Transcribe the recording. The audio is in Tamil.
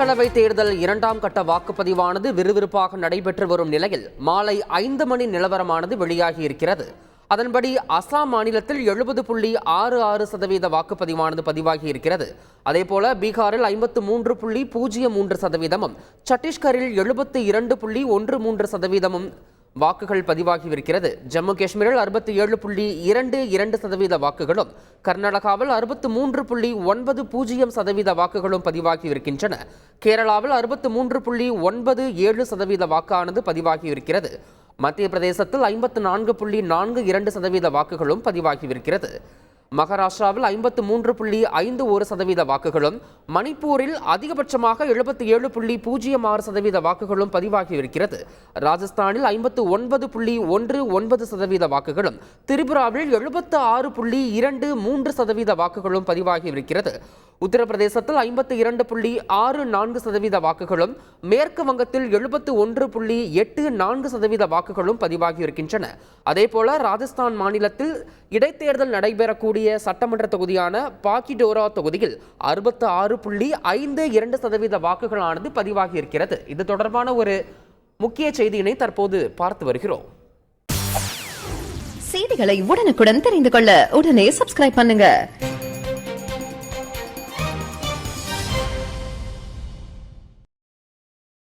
மக்களவை தேர்தல் இரண்டாம் கட்ட வாக்குப்பதிவானது விறுவிறுப்பாக நடைபெற்று வரும் நிலையில் மாலை 5 மணி நிலவரமானது வெளியாகி இருக்கிறது. அதன்படி அசாம் மாநிலத்தில் 70.66% வாக்குப்பதிவானது பதிவாகி இருக்கிறது. அதேபோல பீகாரில் 53.03%, சத்தீஸ்கரில் 72.13% வாக்குகள் பதிவாகியிருக்கிறது. ஜம்மு காஷ்மீரில் 67.22% வாக்குகளும், கர்நாடகாவில் 63.90% வாக்குகளும் பதிவாகியிருக்கின்றன. கேரளாவில் 63.97% வாக்கானது பதிவாகியிருக்கிறது. மத்திய பிரதேசத்தில் 54.42% வாக்குகளும் பதிவாகியிருக்கிறது. மகாராஷ்டிராவில் 53.51% வாக்குகளும், மணிப்பூரில் அதிகபட்சமாக 77.06% வாக்குகளும் பதிவாகியிருக்கிறது. ராஜஸ்தானில் 59.19% வாக்குகளும், திரிபுராவில் 76.23% வாக்குகளும் பதிவாகியிருக்கிறது. உத்தரப்பிரதேசத்தில் 52.64% வாக்குகளும், மேற்கு வங்கத்தில் 71.84% வாக்குகளும் பதிவாகியிருக்கின்றன. அதேபோல ராஜஸ்தான் மாநிலத்தில் இடைத்தேர்தல் நடைபெறக்கூடிய சட்டமன்ற தொகுதியான பாக்கிடோரா தொகுதியில் 66.52% வாக்குகளானது பதிவாகியிருக்கிறது. இது தொடர்பான ஒரு முக்கிய செய்தியினை தற்போது பார்த்து வருகிறோம். செய்திகளை உடனுக்குடன் தெரிந்து கொள்ள உடனே சப்ஸ்கிரைப் பண்ணுங்க.